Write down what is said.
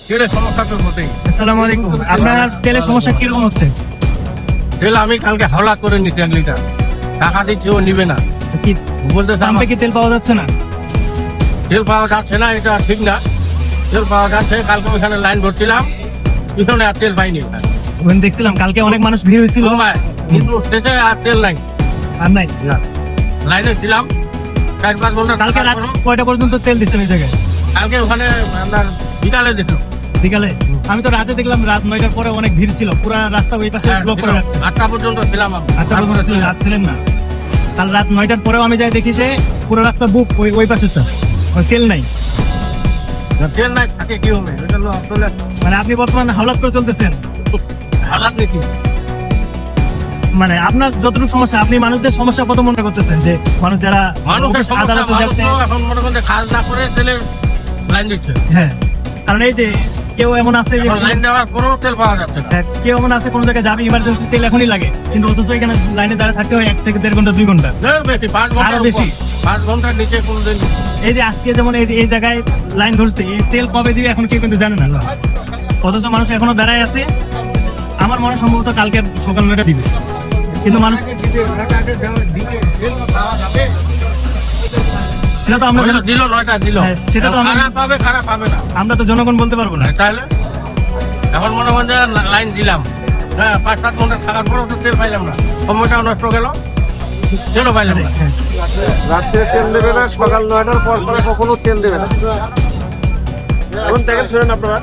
তেলের সমস্যা তো বটেই। আসসালামু আলাইকুম। আপনার তেলের সমস্যা কিরকম হচ্ছে? তেল আমি কালকে হাওলা করে নিচ্ছি 1 লিটার, টাকা দিচ্ছি ও নিবে না, কি বলতে পাম্পে কি তেল পাওয়া যাচ্ছে না? তেল পাওয়া যাচ্ছে না, এটা ঠিক না। তেল পাওয়া যাচ্ছে, কালকে ওইখানে লাইন ধরছিলাম, পিছনে আর তেল পাইনি। ওখানে দেখছিলাম কালকে অনেক মানুষ ভিড় হয়েছিল, কিন্তু শেষে আর তেল নাই, আর নাই। লাইনে ছিলাম 4-5 ঘন্টা। কালকে রাত কয়টা পর্যন্ত তেল দিচ্ছেন এই জায়গায়? কালকে ওখানে আপনার বিকালে দেখলো, বিকালে। আমি তো রাতে দেখলাম রাত 9টার পরে অনেক ভিড় ছিল, পুরো রাস্তা ওই পাশে ব্লক করে রাখছে। 8টা পর্যন্ত ছিলাম আমি। 8টা পর্যন্ত ছিলেন, রাত ছিলেন না? কাল রাত 9টার পরেও আমি যাই দেখি যে পুরো রাস্তা বুক, ওই পাশেরটা তেল নাই। তেল নাই থাকে কি হবে? এটা হলো আসলে মানে আপনি বর্তমানে হাওলাত করে চলতেছেন। হালাত নাকি? মানে আপনার যতটুকু সমস্যা, আপনি মানুষদের সমস্যা কত মনে করতেছেন যে মানুষ যারা মানুষের সমস্যা, আদালতে যাচ্ছে? মানুষ এখন মনে করেন যে কাজ না করে তেলের লাইন দিচ্ছে। হ্যাঁ, কারণ এই যে কেউ এমন আছে যে এখন লাইন দেওয়ার পরেও তেল পাওয়া যাচ্ছে না। কেউ এমন আছে কোনো জায়গায় যাবে, ইমার্জেন্সি তেল এখনই লাগে, কিন্তু অথচ এখানে লাইনে দাঁড়িয়ে থাকতে হয় 1 থেকে 1.5 ঘন্টা 2 ঘন্টা। বেশি 5 ঘন্টা, আরো বেশি। 5 ঘন্টার নিচে কোনদিন। এই যে আজকে যেমন এই জায়গায় লাইন ধরছে, এই তেল কবে দিবে এখন কেউ কিন্তু জানে না, অথচ মানুষ এখনো দাঁড়ায় আছে। আমার মনে হয় সম্ভবত কালকে সকাল 9টা দিবে, কিন্তু মানুষ সেটা তো আমরা দিল 9টা দিল, হ্যাঁ, সেটা তো আমরা- খারাপ পাবে না। আমরা তো জনগণ বলতে পারবো না। তাহলে এখন মনে করেন যে লাইন দিলাম, হ্যাঁ 5-7 ঘন্টা থাকার পরেও তো তেল পাইলাম না, সময়টাও নষ্ট গেল, তেলও পাইলাম না। হ্যাঁ। রাত্রে তেল দেবে না, সকাল 9টার পর কখনো তেল দেবে না। এখন দেখেন, শুনেন আপনারা